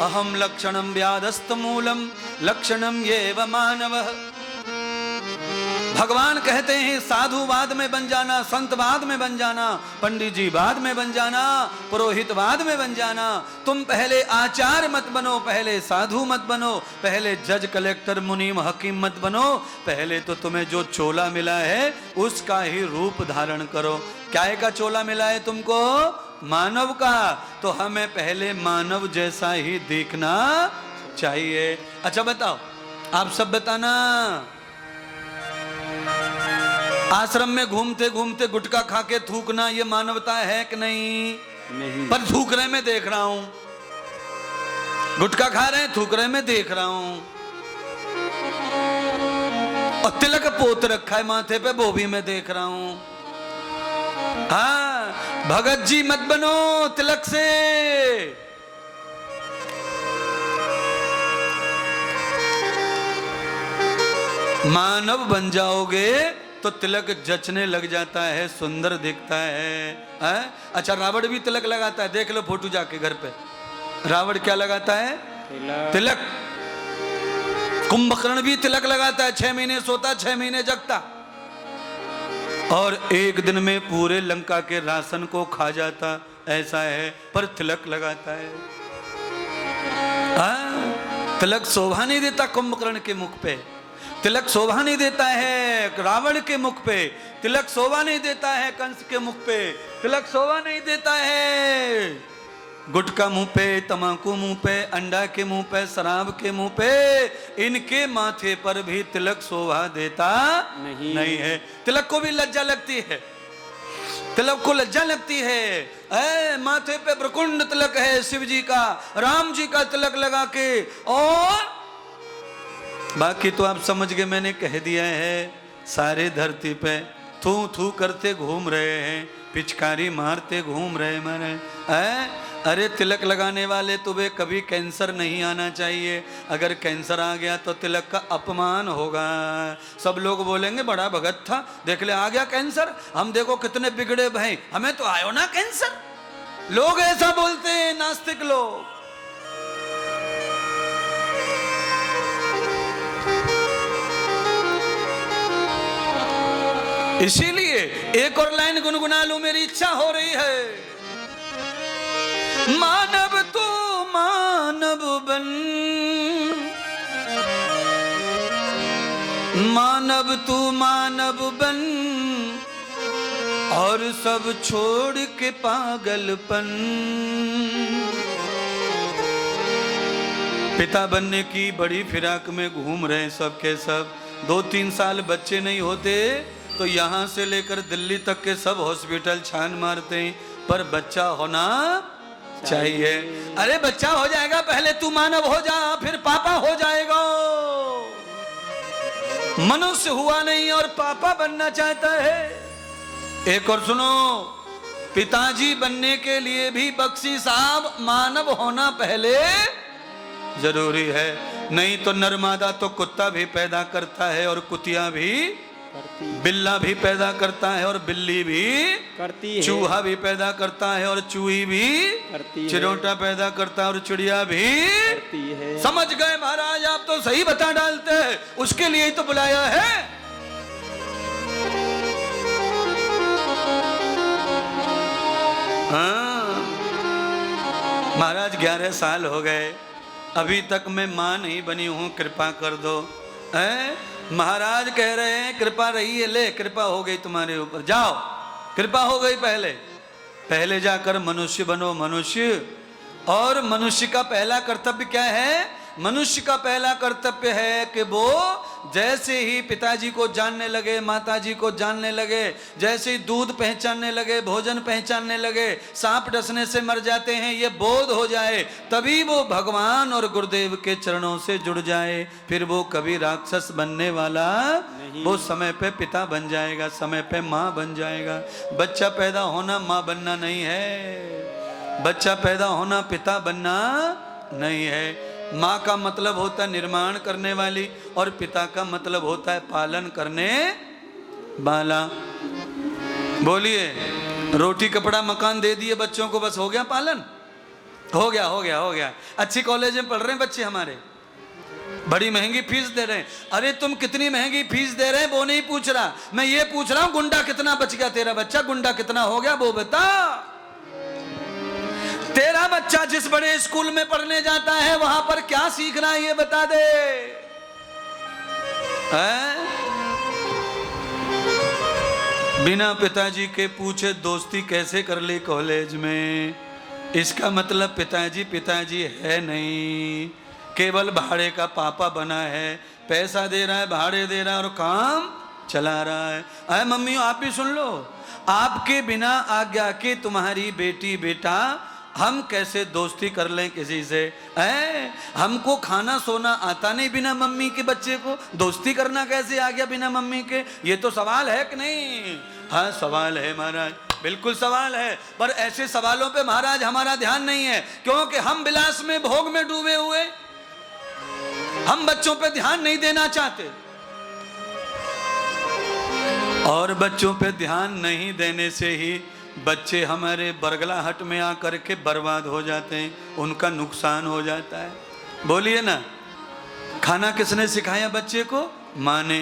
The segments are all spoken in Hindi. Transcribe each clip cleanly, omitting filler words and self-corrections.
अहम लक्षणम व्याधस्त मूलम लक्षणम येव मानवः। भगवान कहते हैं साधुवाद में बन जाना, संतवाद में बन जाना, पंडित जी बाद में बन जाना, पुरोहितवाद में बन जाना। तुम पहले आचार्य मत बनो, पहले साधु मत बनो, पहले जज कलेक्टर मुनीम हकीम मत बनो। पहले तो तुम्हें जो चोला मिला है उसका ही रूप धारण करो। क्या का चोला मिला है तुमको? मानव का। तो हमें पहले मानव जैसा ही दिखना चाहिए। अच्छा बताओ, आप सब बताना, आश्रम में घूमते घूमते गुटखा खा के थूकना ये मानवता है कि नहीं? नहीं। पर थूक रहे मैं देख रहा हूं, गुटखा खा रहे हैं, थूक रहे मैं देख रहा हूं, और तिलक पोत रखा है माथे पे वो भी मैं देख रहा हूं। हाँ, भगत जी मत बनो तिलक से। मानव बन जाओगे तो तिलक जचने लग जाता है, सुंदर दिखता है। अच्छा, रावण भी तिलक लगाता है, देख लो फोटो जाके घर पे। रावण क्या लगाता है? तिलक। कुंभकर्ण भी तिलक लगाता है, 6 महीने सोता, 6 महीने जगता, और एक दिन में पूरे लंका के राशन को खा जाता, ऐसा है, पर तिलक लगाता है। तिलक शोभा नहीं देता कुंभकर्ण के मुख पे, तिलक शोभा नहीं देता है रावण के मुख पे, तिलक शोभा नहीं देता है कंस के मुख पे, तिलक शोभा नहीं देता है गुटखा मुंह पे, तंबाकू मुंह पे, अंडा के मुंह पे, शराब के मुंह पे। इनके माथे पर भी तिलक शोभा देता नहीं है। तिलक को भी लज्जा लगती है, तिलक को लज्जा लगती है। माथे पे ब्रकुंड तिलक है शिव जी का, राम जी का तिलक लगा के, और बाकी तो आप समझ गए, मैंने कह दिया है। सारे धरती पे थू थू करते घूम रहे हैं, पिचकारी मारते घूम रहे मैंने। अरे तिलक लगाने वाले तुम्हें कभी कैंसर नहीं आना चाहिए। अगर कैंसर आ गया तो तिलक का अपमान होगा। सब लोग बोलेंगे बड़ा भगत था, देख ले आ गया कैंसर, हम देखो कितने बिगड़े भाई, हमें तो आयो ना कैंसर। लोग ऐसा बोलते हैं, नास्तिक लोग। इसीलिए एक और लाइन गुनगुना लूं, मेरी इच्छा हो रही है। मानव तू मानव बन, मानव तू मानव बन, और सब छोड़ के पागलपन। पिता बनने की बड़ी फिराक में घूम रहे सब के सब। 2-3 साल बच्चे नहीं होते तो यहाँ से लेकर दिल्ली तक के सब हॉस्पिटल छान मारते हैं, पर बच्चा होना चाहिए। अरे बच्चा हो जाएगा, पहले तू मानव हो जा, फिर पापा हो जाएगा। मनुष्य हुआ नहीं और पापा बनना चाहता है। एक और सुनो, पिताजी बनने के लिए भी बख्शी साहब मानव होना पहले जरूरी है। नहीं तो नरमादा तो कुत्ता भी पैदा करता है, और कुतिया भी बिल्ला भी पैदा करता है, और बिल्ली भी करती है, चूहा भी पैदा करता है, और चूही भी करती है, चिरोटा पैदा करता है, और चिड़िया भी करती है। समझ गए महाराज, आप तो सही बता डालते हैं, उसके लिए ही तो बुलाया है। हाँ महाराज, 11 साल हो गए, अभी तक मैं मां नहीं बनी हूं, कृपा कर दो। महाराज कह रहे हैं कृपा रही है, ले कृपा हो गई तुम्हारे ऊपर, जाओ कृपा हो गई। पहले जाकर मनुष्य बनो, मनुष्य। और मनुष्य का पहला कर्तव्य क्या है? मनुष्य का पहला कर्तव्य है कि वो जैसे ही पिताजी को जानने लगे, माताजी को जानने लगे, जैसे ही दूध पहचानने लगे, भोजन पहचानने लगे, सांप डसने से मर जाते हैं, ये बोध हो जाए, तभी वो भगवान और गुरुदेव के चरणों से जुड़ जाए। फिर वो कभी राक्षस बनने वाला नहीं, वो समय पे पिता बन जाएगा, समय पे माँ बन जाएगा। बच्चा पैदा होना माँ बनना नहीं है, बच्चा पैदा होना पिता बनना नहीं है। माँ का मतलब होता है निर्माण करने वाली, और पिता का मतलब होता है पालन करने वाला। बोलिए, रोटी कपड़ा मकान दे दिए बच्चों को, बस हो गया पालन? हो गया हो गया हो गया। अच्छी कॉलेज में पढ़ रहे हैं बच्चे हमारे, बड़ी महंगी फीस दे रहे हैं। अरे तुम कितनी महंगी फीस दे रहे हैं वो नहीं पूछ रहा, मैं ये पूछ रहा हूं गुंडा कितना बच गया तेरा बच्चा, गुंडा कितना हो गया वो बता। तेरा बच्चा जिस बड़े स्कूल में पढ़ने जाता है वहां पर क्या सीख रहा है ये बता दे। बिना पिताजी के पूछे दोस्ती कैसे कर ली कॉलेज में, इसका मतलब पिताजी पिताजी है नहीं, केवल भाड़े का पापा बना है, पैसा दे रहा है, भाड़े दे रहा है और काम चला रहा है। अरे मम्मी आप भी सुन लो, आपके बिना आज्ञा के तुम्हारी बेटी बेटा हम कैसे दोस्ती कर लें किसी से। हमको खाना सोना आता नहीं बिना मम्मी के, बच्चे को दोस्ती करना कैसे आ गया बिना मम्मी के। ये तो सवाल है कि नहीं? हाँ सवाल है महाराज, बिल्कुल सवाल है, पर ऐसे सवालों पे महाराज हमारा ध्यान नहीं है, क्योंकि हम विलास में भोग में डूबे हुए, हम बच्चों पे ध्यान नहीं देना चाहते। और बच्चों पे ध्यान नहीं देने से ही बच्चे हमारे बरगलाहट में आकर के बर्बाद हो जाते हैं, उनका नुकसान हो जाता है। बोलिए ना, खाना किसने सिखाया बच्चे को? माँ ने।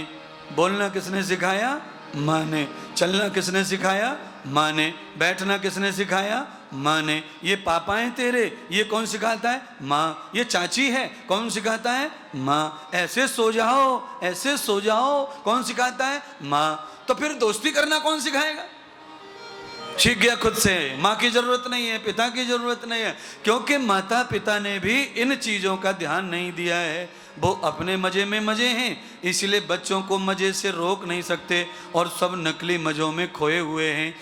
बोलना किसने सिखाया? माँ ने। चलना किसने सिखाया? माँ ने। बैठना किसने सिखाया? माँ ने। ये पापा हैं तेरे, ये कौन सिखाता है? माँ। ये चाची है, कौन सिखाता है? माँ। ऐसे सो जाओ, ऐसे सो जाओ, कौन सिखाता है? माँ। तो फिर दोस्ती करना कौन सिखाएगा? सीख गया खुद से। माँ की जरूरत नहीं है, पिता की जरूरत नहीं है, क्योंकि माता पिता ने भी इन चीजों का ध्यान नहीं दिया है। वो अपने मजे में मजे हैं, इसलिए बच्चों को मजे से रोक नहीं सकते और सब नकली मजों में खोए हुए हैं।